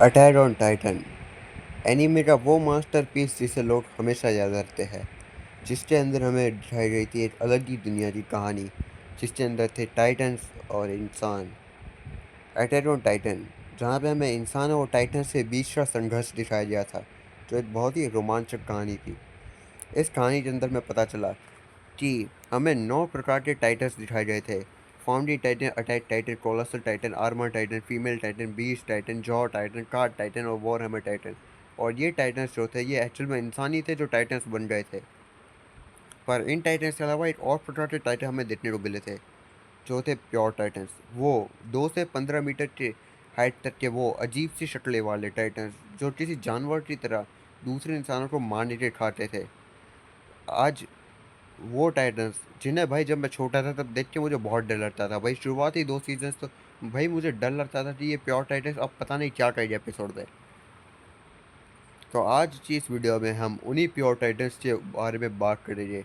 Attack on Titan anime का वो masterpiece जिसे लोग हमेशा याद रखते हैं, जिसके अंदर हमें दिखाई गई थी एक अलग ही दुनिया की कहानी, जिसके अंदर थे टाइटन्स और इंसान। अटैक ऑन टाइटन, जहाँ पे हमें इंसान और टाइटन से बीच का संघर्ष दिखाया गया था, जो एक बहुत ही रोमांचक कहानी थी। इस कहानी के अंदर में पता चला कि हमें 9 प्रकार के टाइटन्स दिखाए गए थे। Founding titan, attack titan, colossal titan, armour titan, female titan, beast titan, jaw titan, cart titan और वॉर हैमर टाइटन। और ये टाइटन्स जो थे, ये एक्चुअल में इंसान ही थे जो टाइटन्स बन गए थे। पर इन टाइटन्स के अलावा एक और प्रकार के टाइटन हमें देखने को मिले थे, जो थे प्योर टाइटन्स। वो 2 से 15 मीटर के हाइट तक के वो अजीब सी शक्लें वाले टाइटन्स, जो किसी जानवर की तरह दूसरे इंसानों को मारने के खाते थे। आज वो टाइटन्स, जिन्हें भाई जब मैं छोटा था तब देख के मुझे बहुत डर लगता था भाई। शुरुआती 2 सीज़न्स तो भाई मुझे डर लगता था कि ये प्योर टाइटन्स अब पता नहीं क्या करेंगे एपिसोड में। तो आज की इस वीडियो में हम उन्हीं प्योर टाइटन्स के बारे में बात करेंगे,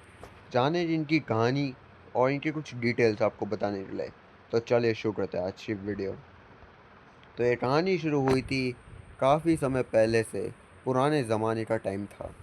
जाने जिनकी कहानी और इनकी कुछ डिटेल्स आपको बताने के लिए। तो चलिए शुरू करते हैं आज की वीडियो। तो ये कहानी शुरू हुई थी काफ़ी समय पहले से, पुराने ज़माने का टाइम था,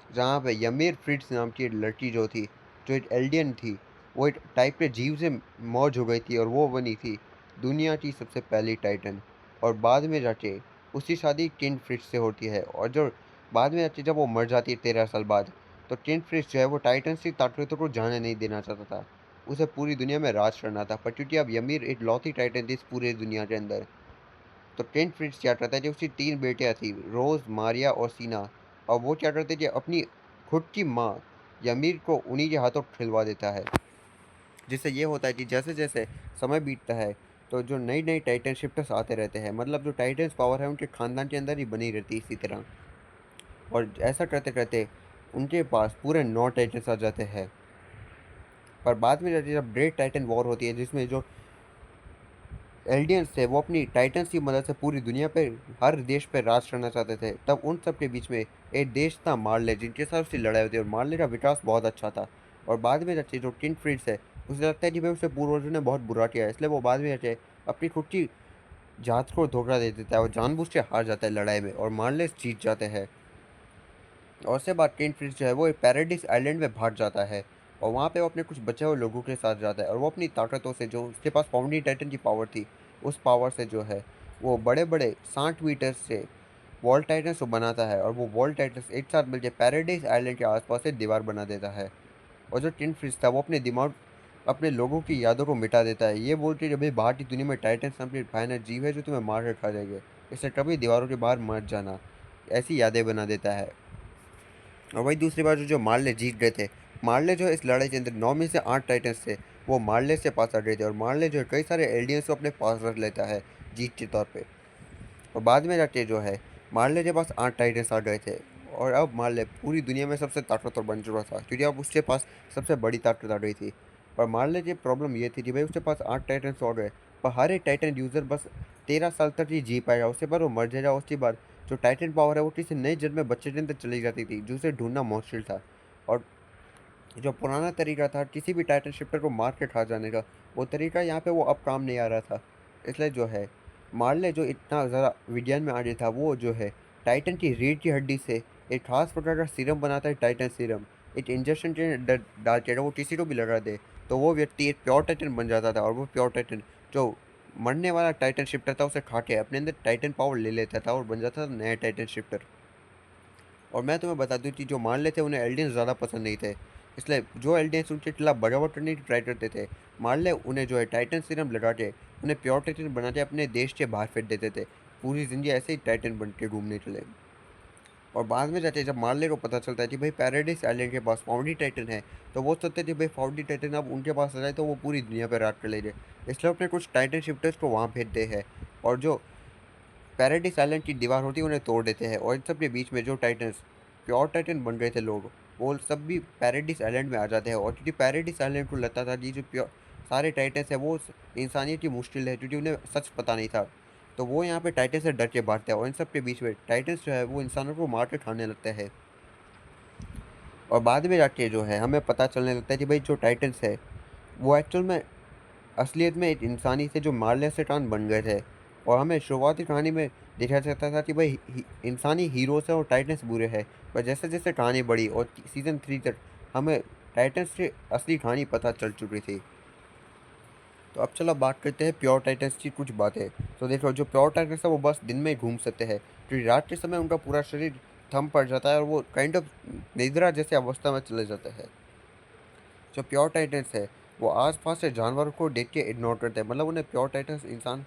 जहाँ पे यमीर फ्रिट्स नाम की एक लड़की जो थी, जो एक एल्डियन थी, वो एक टाइप के जीव से मौज हो गई थी और वो बनी थी दुनिया की सबसे पहली टाइटन। और बाद में जाके उसकी शादी किंग फ्रिट्स से होती है, और जो बाद में जाके जब वो मर जाती है 13 साल बाद, तो किंग फ्रिट्स जो है वो टाइटन की ताकतों को जाने नहीं देना चाहता था। उसे पूरी दुनिया में राज करना था, पर क्योंकि अब यमीर एक लौती टाइटन थी इस पूरी दुनिया के अंदर, तो किंग फ्रिट्स क्या करता है कि उसकी 3 बेटियां थी, रोज, मारिया और सीना। और वो क्या करते कि अपनी खुद की माँ यमीर को उन्हीं के हाथों खिलवा देता है, जिससे ये होता है कि जैसे जैसे समय बीतता है, तो जो नई नई टाइटन शिफ्टर्स आते रहते हैं, मतलब जो टाइटन्स पावर है उनके खानदान के अंदर ही बनी रहती है इसी तरह। और ऐसा करते करते उनके पास पूरे 9 टाइटन्स आ जाते हैं। पर बाद में जाके जब ग्रेट टाइटन वॉर होती है, जिसमें जो एल्डियंस थे वो अपनी टाइटन्स की मदद से पूरी दुनिया पे, हर देश पे राज करना चाहते थे, तब उन सब के बीच में एक देश था मार्ले, जिनके साथ उसकी लड़ाई होती है। और मार्ले का विकास बहुत अच्छा था। और बाद में जाके जो किंग फ्रिट्स है, उसे लगता है कि भाई उसे पूर्वजों ने बहुत बुरा किया है, इसलिए वो बाद में जाके अपनी खुद की जात को धोखा दे देता है और जानबूझ के हार जाता है लड़ाई में, और मार्ले जीत जाते हैं। और उसके बाद किंग फ्रिट्स जो है वो एक पैराडिस आइलैंड में भाग जाता है, और वहाँ पे वो अपने कुछ बचे हुए लोगों के साथ जाता है। और वो अपनी ताकतों से, जो उसके पास फाउंडी टाइटन की पावर थी, उस पावर से जो है वो बड़े बड़े 60 मीटर से वॉल टाइटन्स को बनाता है। और वो वॉल टाइटन्स एक साथ मिलकर पैराडाइज आइलैंड के आसपास एक दीवार बना देता है। और जो किंग फ्रिट्ज था वो अपने दिमाग, अपने लोगों की यादों को मिटा देता है, ये बोल के कि भाई बाहर की दुनिया में टाइटन्स नाम के भयानक जीव है जो तुम्हें मार कर खा जाएंगे, इससे कभी दीवारों के बाहर मत जाना, ऐसी यादें बना देता है। और वही दूसरी बार जो मार्ले जीत गए थे, मार्ले जो इस लड़ाई के अंदर 9 में से 8 टाइटन्स थे, वो मार्ले से पास आ गए थे। और मार्ले जो है कई सारे एलियंस को अपने पास रख लेता है जीत के तौर पे। और बाद में जाके जो है मार्ले के पास 8 टाइटन्स आ गए थे, और अब मार्ले पूरी दुनिया में सबसे ताकतवर बन चुका था, क्योंकि अब उसके पास सबसे बड़ी ताकत आ गई थी। पर मार्ले की प्रॉब्लम ये थी कि भाई उसके पास 8 टाइटन्स हो गए, पर हर एक टाइटन यूज़र बस 13 साल तक ही जी पाएगा, उसके बाद वो मर जाएगा। उसके बाद जो टाइटन पावर है वो किसी नए जन्म में बच्चे के अंदर चली जाती थी, जो उसे ढूंढना मुश्किल था। और जो पुराना तरीका था किसी भी टाइटन शिफ्टर को मार के खा जाने का, वो तरीका यहाँ पे वो अब काम नहीं आ रहा था। इसलिए जो है मार्ले जो इतना ज़्यादा विज्ञान में आगे था, वो जो है टाइटन की रीढ़ की हड्डी से एक खास प्रकार का सीरम बनाता है, टाइटन सीरम। एक इंजेक्शन के डाल के अगर वो किसी को भी लगा दे, तो वो व्यक्ति एक प्योर टाइटन बन जाता था। और वो प्योर टाइटन जो मरने वाला टाइटन शिफ्टर था, उसे खा के अपने अंदर टाइटन पावर ले लेता था और बन जाता था नया टाइटन शिफ्टर। और मैं तुम्हें बता दूं कि जो मार्ले थे उन्हें एल्डियंस ज़्यादा पसंद नहीं थे, इसलिए जो एल्डियंस उनके खिलाफ बगावत करने की ट्राई करते थे, मार्ले उन्हें जो है टाइटन सीरम लगा के उन्हें प्योर टाइटन बना के अपने देश के बाहर फेंक देते थे, पूरी ज़िंदगी ऐसे ही टाइटन बन के घूमने चले। और बाद में जाते जब मार्ले को पता चलता है कि भाई पैराडाइस आइलैंड के पास फाउंडी टाइटन है, तो वो सोचते थे भाई फाउंडी टाइटन अब उनके पास आ जाए तो वो पूरी दुनिया पर राज कर ले जाए, इसलिए अपने कुछ टाइटन शिफ्टर्स को वहाँ भेजते हैं। और जो पैराडाइस आइलैंड की दीवार होती है उन्हें तोड़ देते हैं, और इन सब के बीच में जो टाइटन्स प्योर टाइटन बन गए थे लोग, वो सब भी पैराडाइस आइलैंड में आ जाते हैं। और क्योंकि पैराडाइस आइलैंड को लगता था कि जो प्योर सारे टाइटन्स हैं वो इंसानियत की मुश्किल है, क्योंकि उन्हें सच पता नहीं था, तो वो यहाँ पे टाइटन से डर के भागते हैं। और इन सब के बीच में टाइटन्स जो है वो इंसानों को मार के खाने लगते हैं। और बाद में जाके जो है हमें पता चलने लगता है कि भाई जो टाइटन्स है वो एक्चुअल में असलियत में एक इंसानी थे जो मार्ले से टान बन गए थे। और हमें शुरुआती कहानी में दिखाया जाता था कि भाई इंसानी हीरोज़ हैं और टाइटन्स बुरे हैं। पर जैसे-जैसे कहानी बढ़ी और सीज़न 3 तक हमें टाइटन्स की असली कहानी पता चल चुकी थी। तो अब चलो बात करते हैं प्योर टाइटन्स की कुछ बातें। तो देखो जो प्योर टाइटन्स है वो बस दिन में ही घूम सकते हैं, क्योंकि रात के समय उनका पूरा शरीर थम पड़ जाता है और वो काइंड ऑफ निद्रा जैसी अवस्था में चले जाते हैं। जो प्योर टाइटन्स है, वो आस-पास के जानवरों को देख के इग्नोर करते हैं। मतलब उन्हें प्योर टाइटन्स इंसान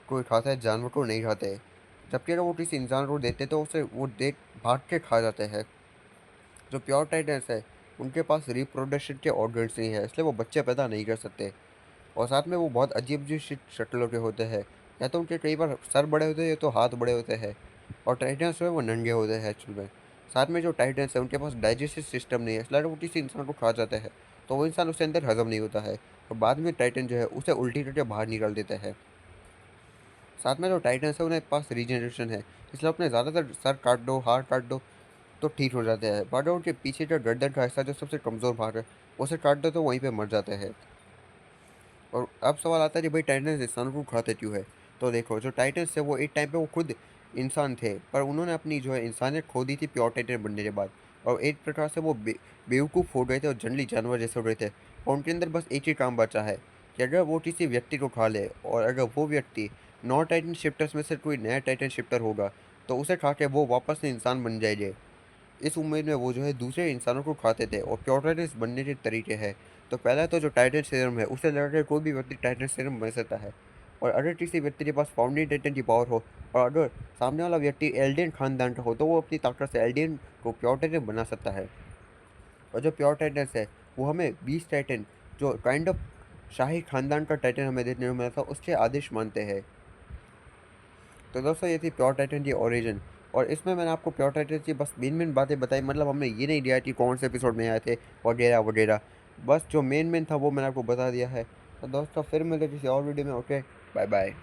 को खाता है, जानवर को नहीं खाते। जबकि अगर वो किसी इंसान को देते तो उसे वो देख भाग के खा जाते हैं। जो प्योर टाइटन्स है, उनके पास रिप्रोडक्शन के ऑर्गन्स नहीं है, इसलिए वो बच्चे पैदा नहीं कर सकते। और साथ में वो बहुत अजीब-अजीब शक्लों के होते हैं। या तो उनके कई बार सर बड़े होते हैं या तो हाथ बड़े होते हैं। और टाइटन्स जो है वो नंगे होते हैं एक्चुअल में। साथ में जो टाइटन्स है उनके पास डाइजेस्टिव सिस्टम नहीं है, इसलिए अगर वो किसी इंसान को खा जाते हैं तो वो इंसान उसके अंदर हज़म नहीं होता है। और बाद में टाइटन जो है उसे उल्टी करके बाहर निकाल देता है। साथ में जो टाइटन्स है उन्हें पास रीजनरेशन है, इसलिए अपने ज़्यादातर सर काट दो, हाथ काट दो तो ठीक हो जाते हैं। बट उनके पीछे का गर्दन का हिस्सा जो सबसे कमज़ोर भाग है, उसे काट दो तो वहीं पे मर जाते हैं। और अब सवाल आता है कि भाई टाइटन्स इंसानों को खाते क्यों है? तो देखो जो टाइटन्स थे वो एक टाइम पे वो खुद इंसान थे, पर उन्होंने अपनी जो है इंसानियत खो दी थी प्योर टाइटन बनने के बाद। और एक प्रकार से वो बेवकूफ़ हो गए थे और जंगली जानवर जैसे हो गए थे। और उनके अंदर बस एक ही काम बचा है कि अगर वो किसी व्यक्ति को खा ले और अगर वो व्यक्ति नॉन टाइटन शिफ्टर्स में से कोई नया टाइटन शिफ्टर होगा, तो उसे खा के वो वापस से इंसान बन जाएँगे। इस उम्मीद में वो जो है दूसरे इंसानों को खाते थे और प्योरटाइटस बनने के तरीके हैं। तो पहला तो जो टाइटन सीरम है उसे लगाकर कोई भी व्यक्ति टाइटन सीरम बन सकता है। और अगर किसी व्यक्ति के पास फाउंडेन टाइटन की पावर हो और अगर सामने वाला व्यक्ति एल्डियन खानदान का हो तो वो अपनी ताकत से एल्डियन को प्योर टाइटन बना सकता है। और जो प्योर टाइटन्स है वो हमें 20 टाइटन जो काइंड ऑफ शाही खानदान का टाइटन हमें देखने को मिला था उसके आदेश मानते हैं। तो दोस्तों ये थी प्योर टाइटन की ओरिजिन। और इसमें मैंने आपको प्योर टाइटन की बस मेन मेन बातें बताई, मतलब हमने ये नहीं दिया कि कौन से एपिसोड में आए थे वगैरह वगैरह। बस जो मेन मेन था वो मैंने आपको बता दिया है। तो दोस्तों फिर मिलते किसी और वीडियो में। Okay, bye bye.